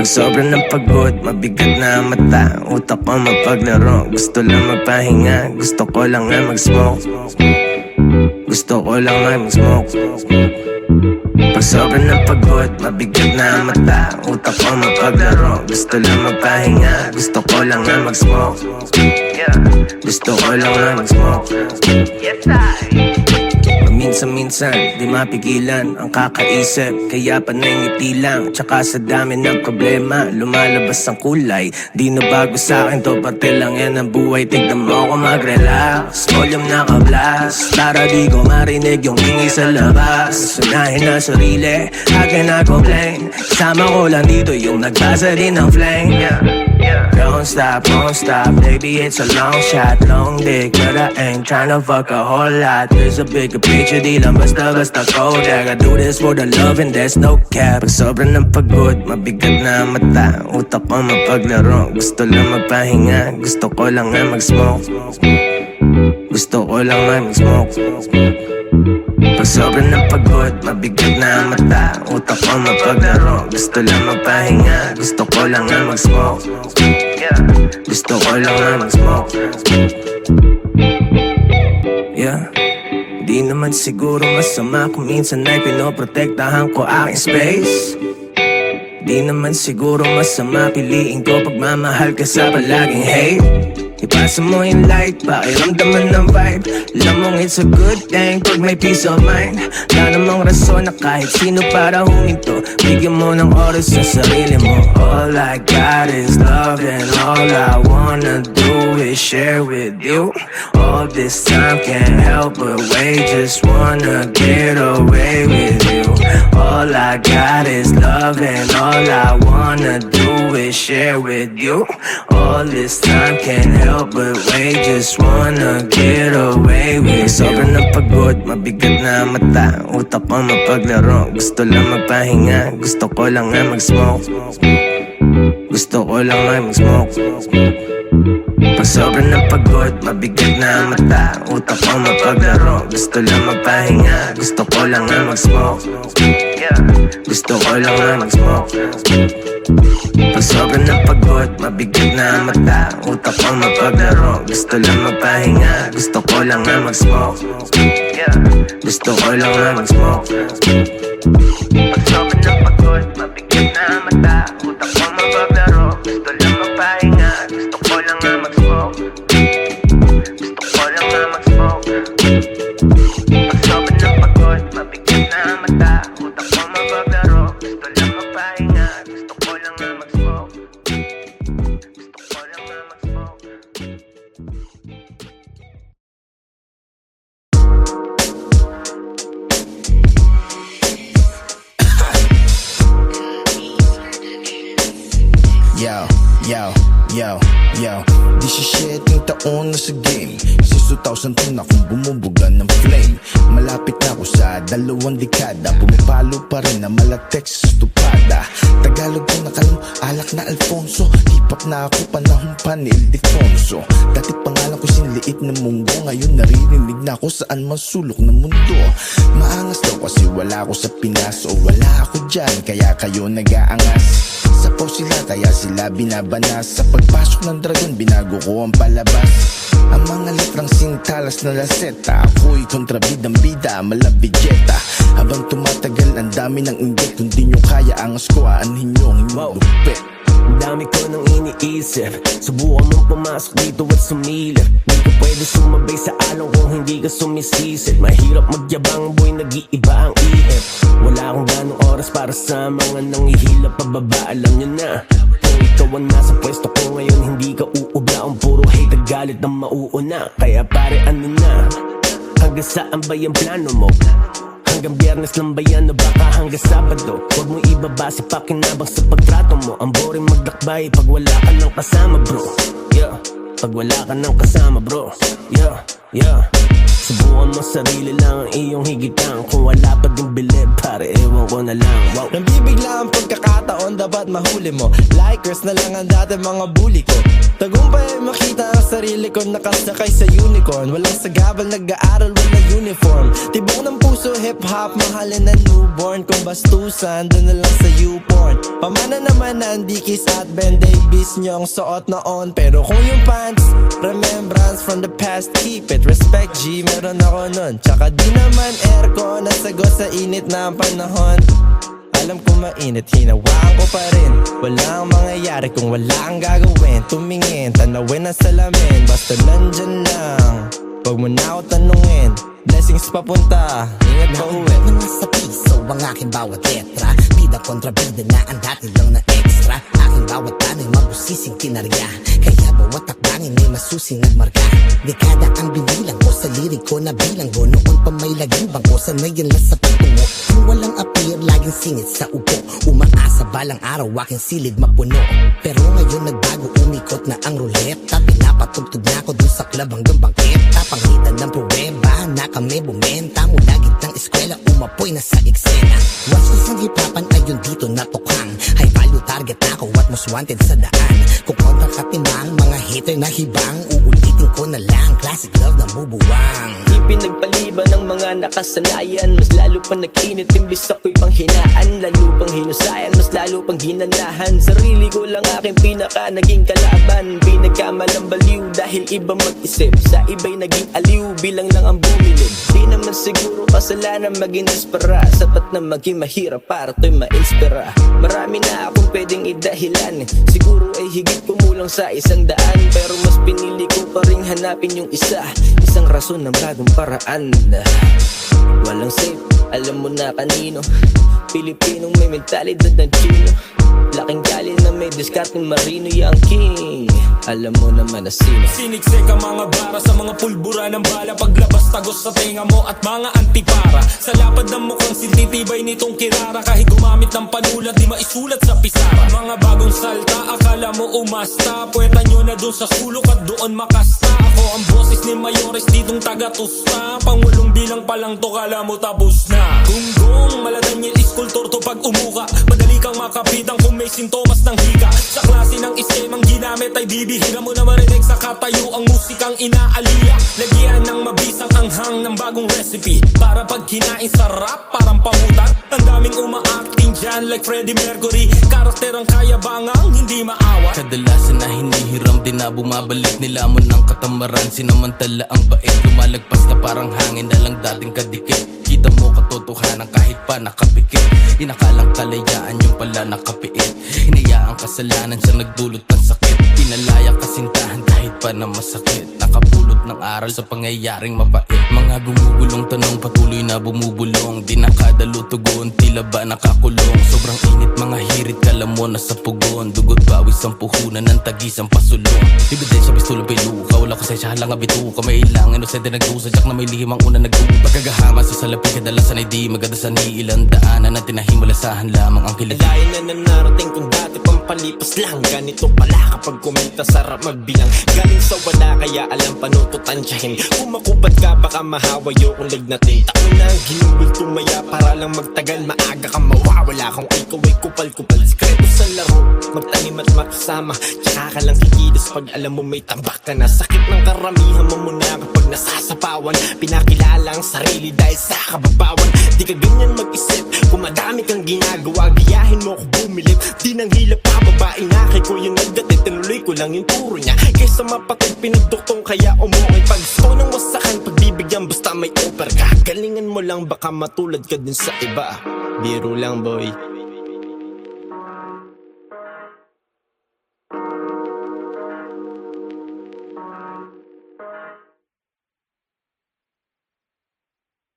sobra ng pagod, mabigat na ang mata. Utak ko mapaglaro, gusto lang magpahinga. Gusto ko lang na mag-smoke. Gusto ko lang na mag-smoke. Pag sobra ng pagod, mabigat na ang mata. Utak ko mapaglaro, gusto lang magpahinga. Gusto ko lang na mag-smoke. Gusto ko lang na mag-smoke. Minsan-minsan, di mapigilan ang kakaisip. Kaya panangiti lang, tsaka sa dami ng problema lumalabas ang kulay. Di na bago sa'kin to, parte lang yan ang buhay. Tignan mo ko mag-relax, volume naka-blast, para di ko marinig yung ingay sa labas. Sunahin na sarili, akin na complain. Kasama ko lang dito yung nagbasa din ng flame. Don't stop, baby it's a long shot. Long dick, but I ain't tryna fuck a whole lot. There's a bigger picture, di lang basta Kodak. I do this for the love and there's no cap. Pag sobrang ng pagod, mabigat na ang mata. Utak ko mapaglaro, gusto lang magpahinga. Gusto ko lang na mag-smoke. Gusto ko lang na mag-smoke. Pag sobrang ng pagod, mabigat na ang mata. Utak ko mapaglaro, gusto lang magpahinga. Gusto ko lang na mag-smoke. Gusto ko lang na mag-smoke. Yeah. Di naman siguro masama kung minsan ay pinoprotektahan ko aking space. Di naman siguro masama piliin ko pagmamahal ka sa palaging hate. Ipasa mo yung light, pakiramdaman ng vibe. Alam mong it's a good thing pag may peace of mind. Wala namang rason na kahit sino para huminto. Bigyan mo ng oras sa sarili mo. All I got is love and all I wanna do is share with you. All this time can't help but wait, just wanna get away with you. All I got is love and all I wanna do is share with you. All this time can't help but wait, just wanna get away with you. Sobrang ng pagod, mabigat na ang mata. Utak ko mapaglaro, gusto lang magpahinga. Gusto ko lang na mag-smoke. Gusto ko lang na mag-smoke. Pag sobrang ng pagod, mabigat na ang mata. Utak ko mapaglaro, gusto lang magpahinga. Gusto ko lang na mag-smoke. Gusto ko lang na mag-smoke. Pag sobrang ng pagod, mabigat na ang mata. Utak ko mapaglaro, gusto lang magpahinga. Gusto ko lang na mag-smoke. Gusto ko lang na mag-smoke. Pag sobrang ng pagod, mabigat na ang mata. Utak ko mapaglaro, gusto lang magpahinga. Gusto ko lang na mag-smoke. Gusto ko lang na mag-smoke. Pag sobrang ng pagod, mabigat na ang mata. Utak ko mapaglaro, gusto lang magpahinga. Gusto ko lang na mag-smoke. Gusto ko lang na mag-smoke. Yo 17 taon na sa game. Since 2002 na akong bumubuga ng flame. Malapit na ako sa 2 dekada. Pumipalo pa rin na malatek sa stupada. Tagalog ko na kalam, alak na Alfonso. Hip-hop na ako, panahon pa ni Ildefonso. Dati pangalan ko sinliit na munggo. Ngayon naririnig na ako saan man sulok ng mundo. Maangas daw kasi wala ako sa Pinas. O wala ako dyan, kaya kayo nag-aangas. Sapaw sila kaya sila binabanas. Sa pagpasok ng dragon binago ko ang palabas. Ang mga litrang sintalas na laseta. Ako'y kontrabidang bida, malabijeta. Habang tumatagal ang dami ng inggit. Kung di nyo kaya angas ko, aanhin nyo ang inyong lupit. Dami ko nang iniisip. Subukan mong pumasok dito at sumilip. Di ko pwede sumabay sa along kung hindi ka sumisisit. Mahirap magyabang boy, nag-iiba ang ihip. Wala akong ganong oras para sa mga nanghihilap pababa. Alam nyo na, kung ikaw ang nasa pwesto ko ngayon, hindi ka uublaon. Puro hate at galit ang mauuna. Kaya pare ano na, hanggang saan ba yung plano mo? Hanggang Biyernes lang ba yan o baka hanggang Sabado? Huwag mo ibaba si pakinabang sa pagtrato mo. Ang boring maglakbay pag wala ka ng kasama bro. Yeah, pag wala ka ng kasama bro. Yeah Subukan mo sarili lang ang iyong higitan. Kung wala pa din bilib pare ewan ko na lang. Wow. Nang bibigla ang pagkakataon dapat mahuli mo. Likers na lang ang dati mga bully ko. Tagumpay ay makita ang sarili ko nakasakay sa unicorn. Walang sagabal, nag-aaral, walang uniform. Tibok ng puso, hip-hop, mahalin na newborn. Kung bastusan, doon na lang sa YouPorn. Pamana naman na ang dikis at Ben Davis niyong suot noon. Pero kung yung pants, remembrance from the past, keep it. Respect G, meron ako nun. Tsaka di naman aircon, nasagot sa init na ang panahon. Alam ko mainit, hinawaan ko pa rin. Walang mangyayari kung wala kang gagawin. Tumingin, tanawin ang salamin. Basta nandyan lang, wag mo na ako tanungin. Blessings papunta, ingat pa uwi. Nauna sa piso ang aking bawat letra. Bida kontra bida na ang dati lang na extra. Aking bawat tanay mabusising tinarya. Kaya bawat takbangin ay masusing nagmarka. Dekada ang binilang ko sa lirik ko na bilang ko. Noon pa may laging bangko, sanay yan lang sa patungo. Kung walang appear, laging singit sa upo. Umaasa balang araw, aking silid mapuno. Pero ngayon nagbago, umikot na ang ruleta. Pinapatugtog na ako dun sa club hanggang bangketa. Pangitan ng pruweba na kami bumenta. Mula gitnang eskwela, umapoy na sa eksena. Once isang hipapan ay yun dito natukhang. High value target ako at most wanted sa daan. Kung kontra katimang, mga hater na hibang. Uulitin ko na lang, classic love na bubuwang. Ipinagpaliban ng mga nakasanayan. Mas lalo pa nag-init, imbis ako'y panghinaan. Lalo pang hinusayan, mas lalo pang ginanahan. Sarili ko lang aking pinaka naging kalaban. Pinagkamalang baliw dahil iba mag-isip. Sa iba'y naging aliw, bilang lang ang bumilib. Di naman siguro kasalanan maging dispara. Sapat na maging mahirap para to'y ma-inspira. Marami na akong pwedeng idahilan. Siguro ay higit kumulang sa 100. Pero mas pinili ko pa ring hanapin yung isa. Isang rason ng bagong paraan. Walang safe, alam mo na kanino. Pilipinong may mentalidad ng Chino. Laking gali na may diskarteng marino, yung king. Alam mo naman na sino. Siniksik ang mga bara sa mga pulbura ng bala. Paglabas tagos sa tenga mo at mga antipara. Sa lapad ng mukhang sintitibay nitong kirara. Kahit gumamit ng panulat, di maisulat sa pisara. Mga bagong salta, akala mo umasta. Puweta nyo na dun sa sulok at doon makasta. Ako ang boses ni Mayores ditong taga-tusta. Pangwalong bilang pa lang to, kala mo tapos na. Gunggong, maladanyel iskultor to pag umuka. Madali kang makapitan kung may sintomas ng hika. Sa klase ng iskemang ginamit ay bibihira mo na marinig sa katayo ang musikang inaaliya. Lagyan ng mabisang anghang ng bagong recipe. Para pag kinain sarap, parang pamutan. Ang daming uma-acting dyan like Freddie Mercury. Karakter ang kayabangang hindi maawa. Kadalasan na hinihiram din na bumabalik. Nilamon ng katamaran, sinamantala ang bait. Lumalagpas na parang hangin na lang dating kadikit. Kita mo katotohanan kahit pa nakapikit. Inakalang kalayaan yung pala nakapiit. Hinayaang kasalanan siyang nagdulot ng sakit. Pinalaya kasintahan kahit pa na masakit. Nakapulot ng aral sa pangyayaring mapait. Mga gumugulong tanong patuloy na bumubulong. Di nakadalo tugon, tila ba nakakulong. Sobrang init mga hirit, kala mo na sa pugon. Dugot bawis ang puhunan ng tagis ang pasulong. Ebidensya pistola piluka, wala konsensya halang abituka. May ilang inosente nagdusa, jak na may lihim ang una nagduka. Pagkagahaman sa salapi kadalasan ay di magadasan ni ilang daanan. Na tinahimalasahan lamang ang kilig. Layo na narating kung dati pampalipas lang. Ganito pala kapag kumita, sarap magbilang. Galing sa wala kaya alam panututansyahin. Kung makupat ka baka mahawayo kung lignatin. Taon na ang ginugol tumaya para lang magtagal. Maaga ka mawawala kung ikaw ay kupal-kupal. Sikreto sa laro, magtanim at makisama. Tsaka ka lang kikilos pag alam mo may tambak ka na. Sakit ng karamihan mo muna kapag nasasapawan. Pinakilala ang sarili dahil sa kababawan. Di ka ganyan mag-isip kung madami kang ginagawa. Gayahin mo ako bumilip, di nang hilap pa. Babaeng akay ko yung nagdating, tinuloy ko lang yung turo niya. Kaysa mapatid pinagduktong kaya umukay. Pag gusto ng wasakan, pagbibigyan basta may offer ka. Galingan mo lang baka matulad ka din sa iba. Biro lang boy.